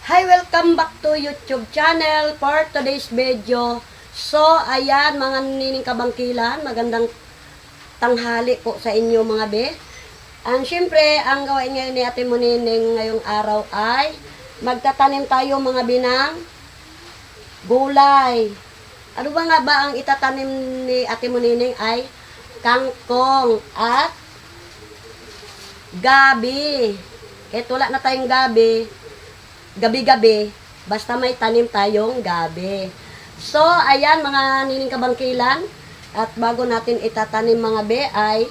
Hi, welcome back to YouTube channel for today's video. So, ayan mga nining kabangkilan, magandang tanghali po sa inyo mga be. And syempre, ang gawain ngayon ni Ate Munining ngayong araw ay magtatanim tayo mga binang gulay. Ano ba nga ba ang itatanim ni Ate Munining ay kangkong at gabi. Kahit wala na tayong gabi-gabi, basta may tanim tayong gabi. So, ayan mga nining kabangkilan, at bago natin itatanim mga be ay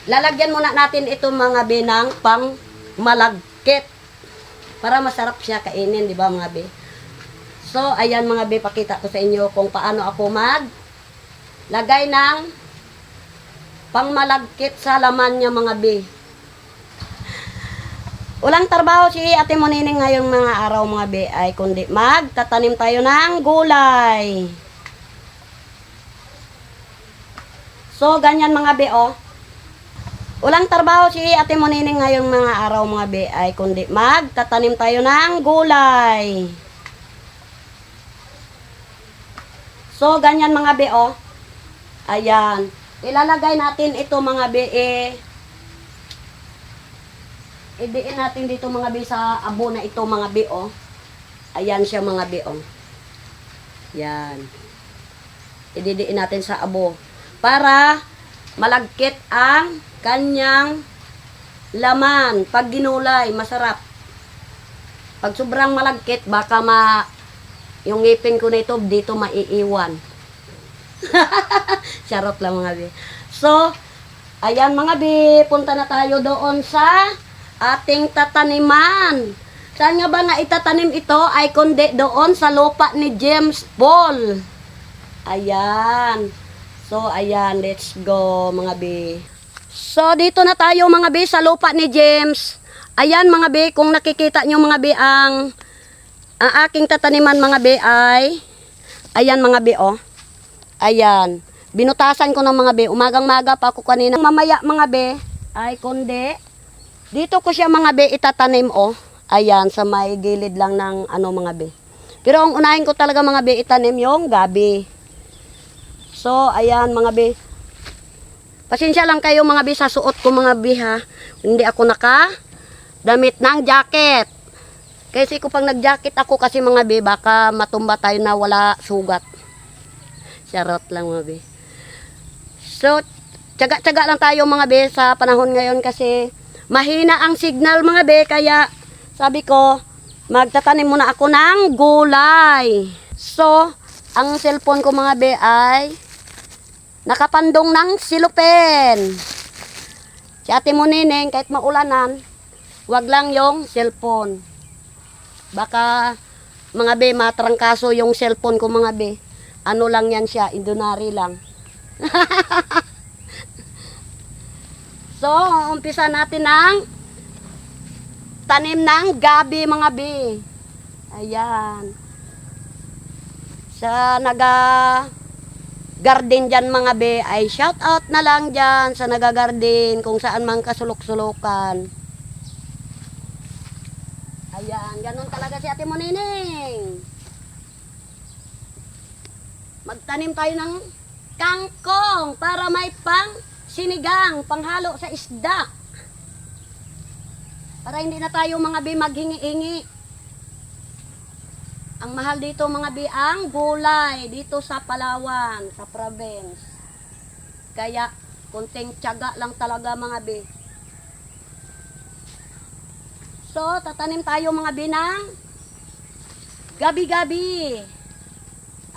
lalagyan muna natin ito mga be ng pang malagkit para masarap siya kainin, di ba mga be? So, ayan mga be, pakita ko sa inyo kung paano ako lagay ng pang malagkit sa laman niya mga be. Walang trabaho si Ate Munining ngayong mga araw mga be ay kundi magtatanim tayo ng gulay. So, ganyan mga be, oh. Walang trabaho si Ate Munining ngayong mga araw mga be ay kundi magtatanim tayo ng gulay. So, ganyan mga be, oh. Ayan. Ilalagay natin ito mga be, idiin natin dito mga be sa abo na ito mga be, oh. Ayan siya mga be, oh. Yan. Ididiin natin sa abo para malagkit ang kanyang laman. Pag ginulay, masarap. Pag sobrang malagkit, baka yung ngipin ko na ito dito maiiwan. Charot lang mga be. So, ayan mga be, punta na tayo doon sa ating tataniman. Saan nga ba na itatanim ito ay kundi doon sa lupa ni James Paul. Ayan. So, ayan. Let's go mga be. So, dito na tayo mga be sa lupa ni James. Ayan mga be, kung nakikita nyo mga be ang aking tataniman mga be ay ayan mga be, oh. Ayan. Binutasan ko ng mga be. Umagang-maga pa ako kanina. Mamaya mga be ay kundi dito ko siya mga be itatanim, oh. Ayan, sa may gilid lang ng ano mga be. Pero ang unahin ko talaga mga be itanim yung gabi. So, ayan mga be. Pasensya lang kayo mga be sa suot ko mga be ha. Hindi ako damit ng jacket. Kasi pag nag-jacket ako kasi mga be, baka matumba tayo na wala sugat. Charot lang mga be. So, tsaga-tsaga lang tayo mga be sa panahon ngayon kasi mahina ang signal mga be, kaya sabi ko, magtatanim muna ako ng gulay. So, ang cellphone ko mga be ay nakapandong ng silupin. Si Ate Munining, kahit maulanan, wag lang yung cellphone. Baka mga be, matrangkaso yung cellphone ko mga be. Ano lang yan siya, indonary lang. So, umpisa natin ng tanim ng gabi mga be. Ayan. Sa garden dyan mga be, ay shout out na lang dyan sa naga-garden kung saan man kasulok-sulukan. Ayan, ganun talaga si Ate Munining. Magtanim tayo ng kangkong para may sinigang, panghalo sa isda. Para hindi na tayo mga bi maghingi-hingi. Ang mahal dito mga bi ang gulay dito sa Palawan, sa province. Kaya kunting tiyaga lang talaga mga bi. So, tatanim tayo mga bi ng gabi-gabi.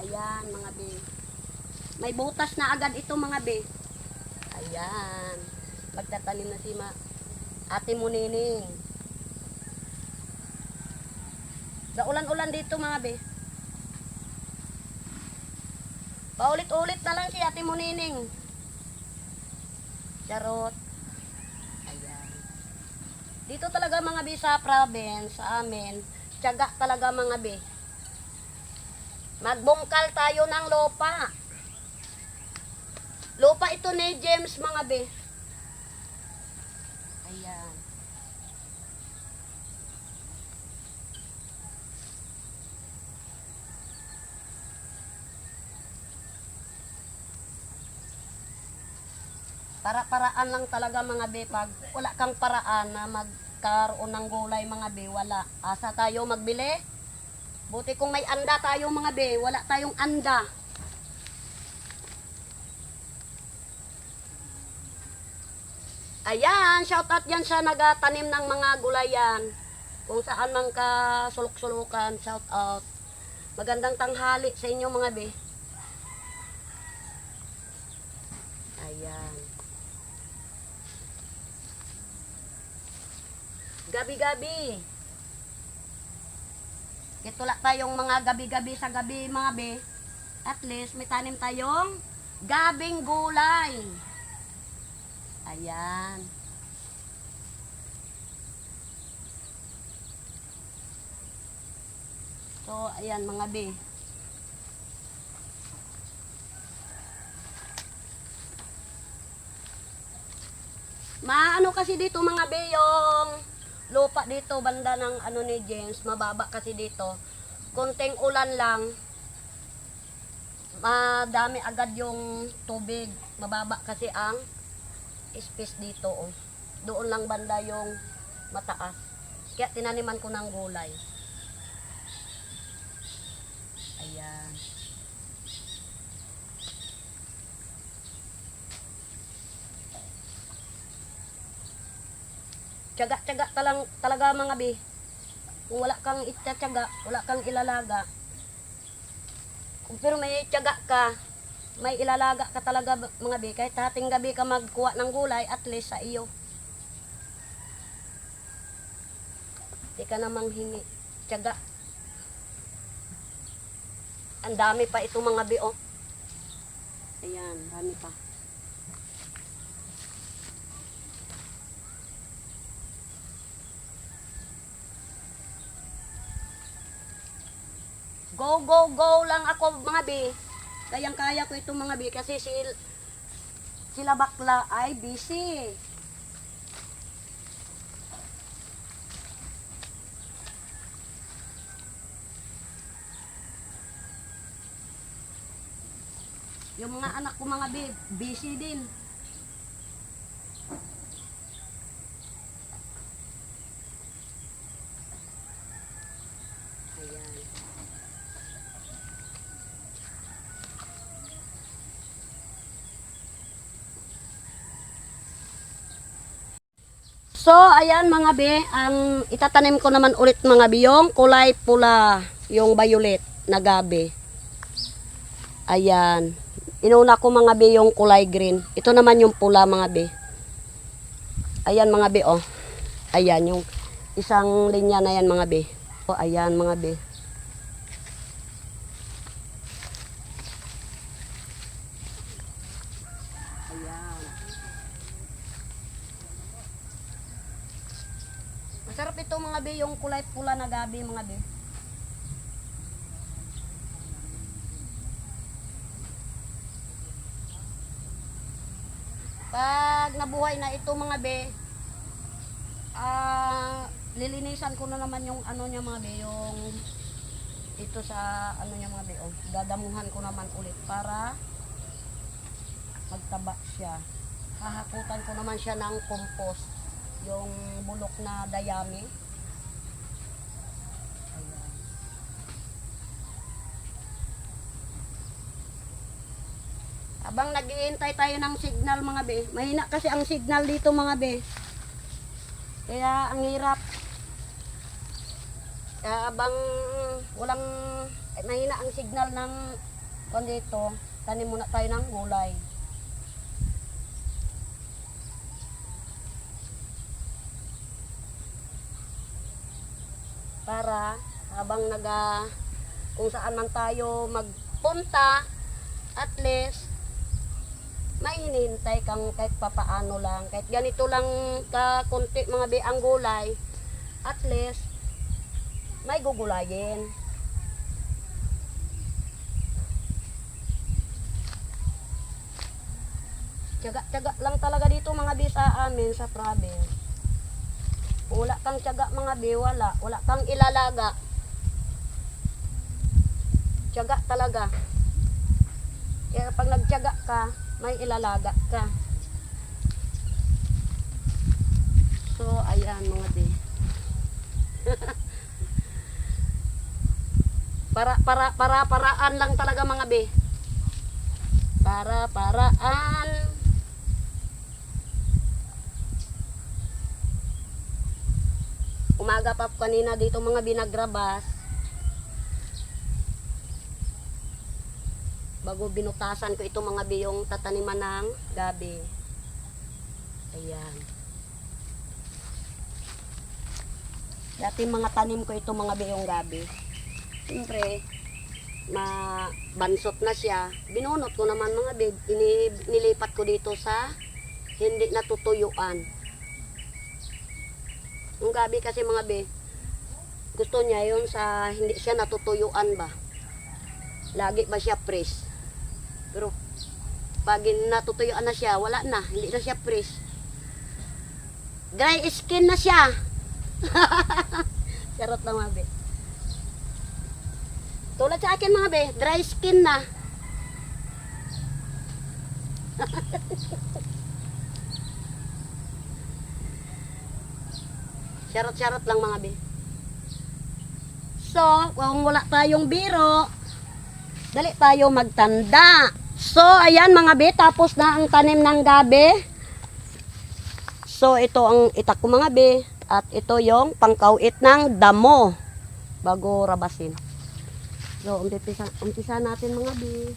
Ayan mga bi. May butas na agad ito mga bi. Ayan. Magtatanim na si Ate Munining. Sa ulan-ulan dito mga be. Paulit-ulit na lang si Ate Munining. Charot. Ayan. Dito talaga mga be sa province, sa amin, tiyaga talaga mga be. Magbungkal tayo ng lupa. Lupa ito ni James mga be. Ayan. Para-paraan lang talaga mga be. Pag wala kang paraan na magkaroon ng gulay mga be, wala. Asa tayo magbili? Buti kung may anda tayo mga be, wala tayong anda. Ayan, shout out yan sa nagatanim ng mga gulayan. Kung saan man ka sulok-sulukan, shout out. Magandang tanghali sa inyo mga be. Ayan. Gabi-gabi. Kitula tayong mga gabi-gabi sa gabi mga be. At least may tanim tayong gabing gulay. Ayan. So, ayan mga be. Maano kasi dito mga be yung lupa dito banda ng ano ni James, mababa kasi dito. Konting ulan lang, madami agad yung tubig. Mababa kasi ang space dito. Oh. Doon lang banda yung mataas. Kaya tinaniman ko ng gulay. Ayan. Tiyaga-tiyaga talaga mga bi. Kung wala kang itatiyaga, wala kang ilalaga. Pero may tiyaga ka, may ilalaga ka talaga mga bi. Kahit hating gabi ka magkuha ng gulay, at least sa iyo. Di ka namang hingi. Tiyaga. Ang dami pa ito mga bi, oh. Ayan, dami pa. Go, go, go lang ako mga bi. Kayang-kaya ko itong mga bi kasi sila bakla ay busy. Yung mga anak ko mga bi, busy din. Ayan. So, ayan mga be, ang itatanim ko naman ulit mga be, yung kulay pula, yung violet na gabi. Ayan. Inuna ko mga be yung kulay green. Ito naman yung pula mga be. Ayan mga be, oh. Ayan, yung isang linya na yan mga be. Oh, ayan mga be. Ayan. Masarap ito mga be, yung kulay pula na gabi mga be. Pag nabuhay na ito mga be, lilinisan ko na naman yung ano niya mga be, yung ito sa ano niya mga be, oh. Dadamuhan ko naman ulit para magtaba siya. Hahakutan ko naman siya ng compost, yung bulok na dayami. Ayan. Habang nag-iintay tayo ng signal mga be, mahina kasi ang signal dito mga be. Kaya ang hirap. Kaya habang walang mahina ang signal ng dito, tanim muna tayo ng gulay. Para habang kung saan man tayo magpunta, at least may hinihintay kang kahit papaano lang. Kahit ganito lang kakunti mga be ang gulay, at least may gugulayin. Tiyaga-tiyaga lang talaga dito mga be sa amin sa province. Kung wala kang tiyaga mga be, wala kang ilalaga. Tiyaga talaga. Kaya pag nagtiyaga ka, may ilalaga ka. So, ayan mga be. Paraan lang talaga mga be. Paraan. Umaga pa kanina dito mga binagrabas. Bago binutasan ko ito mga be yung tataniman ng gabi. Ayan. Dati mga tanim ko ito mga be yung gabi. Siyempre, bansot na siya. Binunot ko naman mga be. Nilipat ko dito sa hindi natutuyuan. Yung gabi kasi mga be, gusto niya yun sa hindi siya natutuyuan ba. Lagi ba siya fresh. Pero pag natutuyuan na siya, wala na. Hindi na siya fresh. Dry skin na siya. Charot lang mga be. Tulad sa akin mga be, dry skin na. Charot-charot lang mga be. So, kung wala tayong biro, dali tayo magtanda. So, ayan mga be, tapos na ang tanim ng gabi. So, ito ang itak ko mga be. At ito yung pangkauit ng damo bago rabasin. So, umpisa natin mga be.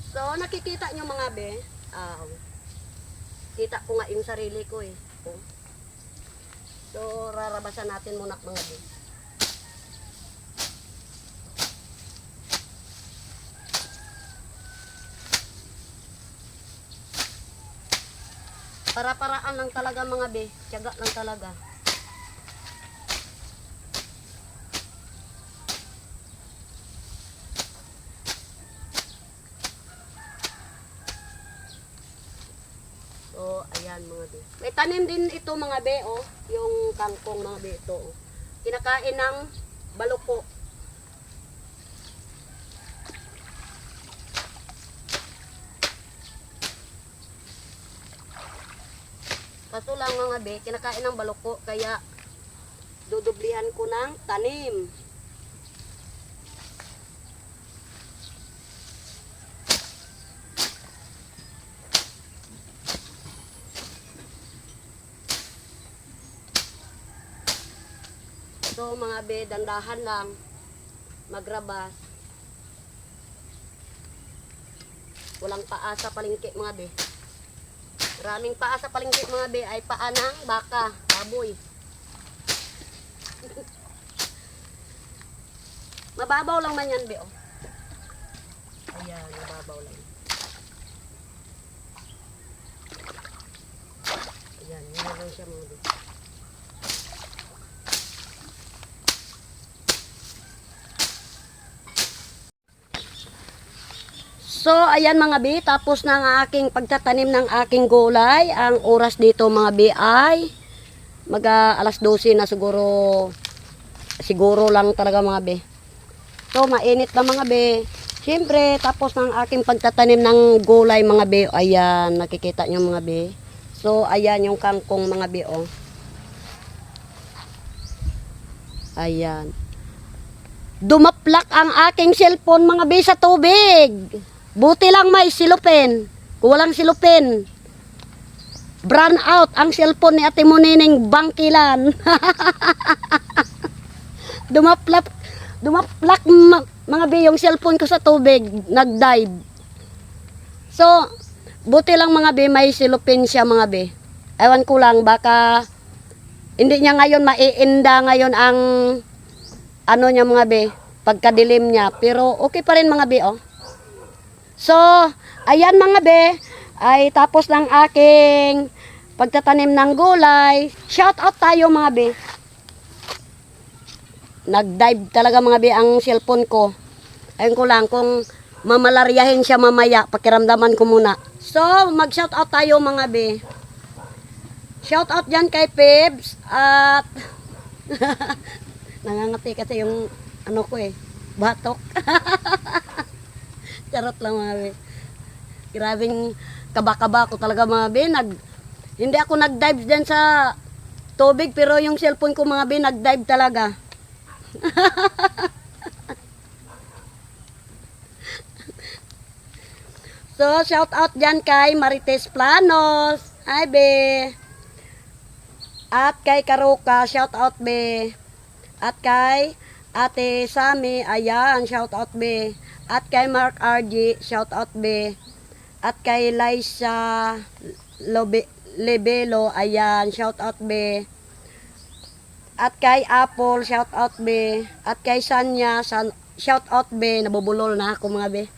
So, nakikita nyo mga be. Kita ko nga yung sarili ko eh. So, rarabasan natin muna mga be. Para-paraan lang talaga mga be. Tiyaga lang talaga. So, ayan mga be. May tanim din ito mga be, oh. Yung kangkong mga be ito, oh. Kinakain ng baluko. Kaso lang mga be, kinakain ng baluko, kaya dudublihan ko ng tanim. So mga be, dandahan lang magrabas. Walang paa sa palengke mga be. Maraming paa sa palengke mga be ay paa ng baka, baboy. Mababaw lang man yan be, oh. Ayan, mababaw lang. Ayan, yun lang siya mga be. So, ayan mga bi, tapos na ang aking pagtatanim ng aking gulay. Ang oras dito mga bi ay alas 12 na siguro. Siguro lang talaga mga bi. So, mainit na mga bi. Siyempre, tapos na ang aking pagtatanim ng gulay mga bi. Ayan, nakikita nyo mga bi. So, ayan yung kangkong mga bi, oh. Ayan. Dumaplak ang aking cellphone mga bi sa tubig. Buti lang may silupin. Kung walang silupin, brown out ang cellphone ni Ate Munining bangkilan. Dumaplak mga bi yung cellphone ko sa tubig, nag-dive. So, buti lang mga bi may silupin siya mga bi. Ewan ko lang, baka hindi niya ngayon maiinda ngayon ang ano niya mga bi, pagkadilim niya. Pero okay pa rin mga bi, oh. So, ayan mga be, ay tapos ng aking pagtatanim ng gulay. Shout out tayo mga be. Nag-dive talaga mga be ang cellphone ko. Ayun ko lang kung mamalaryahin siya mamaya, pakiramdaman ko muna. So, mag-shout out tayo mga be. Shout out dyan kay Pebs at nangangati kasi yung ano ko eh, batok. Charot lang mga be. Grabing kaba-kaba ko talaga mga be. Hindi ako nag-dive dyan sa tubig, pero yung cellphone ko mga be, nag-dive talaga. So, shout out dyan kay Marites Planos. Hi be. At kay Karuka, shout out be. At kay Ate Sami, ayan, shout out be. At kay Mark RG, shout out be. At kay Liza Lebelo, ayan, shout out be. At kay Apple, shout out be. At kay Sanya, shout out be. Nabubulol na ako mga be.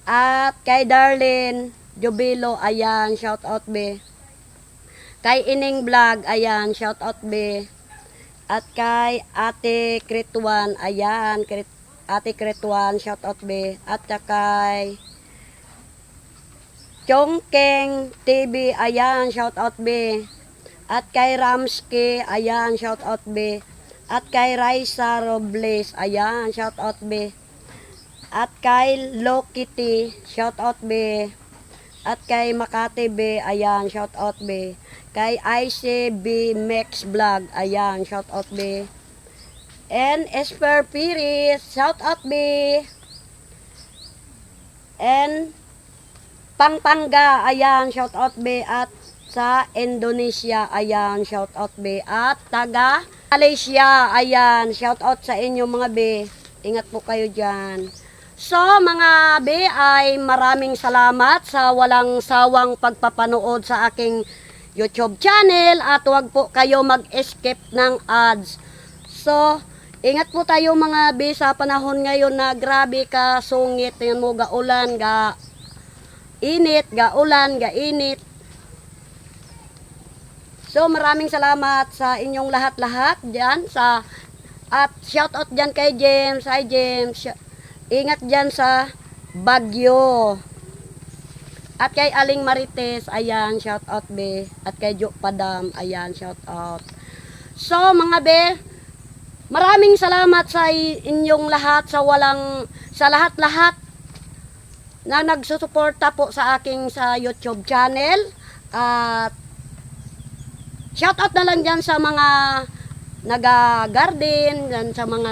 At kay Darlene Jubilo, ayan, shout out be. Kay Ining Vlog, ayan, shout out be. At kay Ate Kritwan, ayan, Ate Kritwan, shout out be. At kay Chongkeng TV, ayan, shout out be. At kay Ramski, ayan, shout out be. At kay Raisa Robles, ayan, shout out be. At kay Lokiti, shout out be. At kay Makati be, ayan, shout out be. Kay ICB Max Vlog, ayan, shout out be. And Esper Piris, shout out be. And Pampanga, ayan, shout out be. At sa Indonesia, ayan, shout out be. At taga Malaysia, ayan, shout out sa inyo mga be. Ingat po kayo dyan. So mga be, ay maraming salamat sa walang sawang pagpapanood sa aking YouTube channel, at huwag po kayo mag-skip ng ads. So ingat po tayo mga be sa panahon ngayon na grabe ka sungit. Tingnan mo, gaulan, init, gaulan, init. So maraming salamat sa inyong lahat-lahat dyan sa, at shout out dyan kay James. Hi James, ingat dyan sa Bagyo. At kay Aling Marites, ayan, shout out be. At kay Jo Padam, ayan, shout out. So mga be, maraming salamat sa inyong lahat, sa lahat-lahat na nagsusuporta po sa aking sa YouTube channel. At shout out na lang dyan sa mga naga-garden, dyan sa mga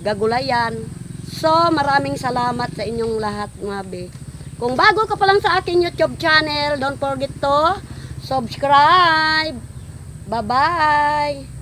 gagulayan. So, maraming salamat sa inyong lahat mga be. Kung bago ka pa lang sa aking YouTube channel, don't forget to subscribe. Bye-bye!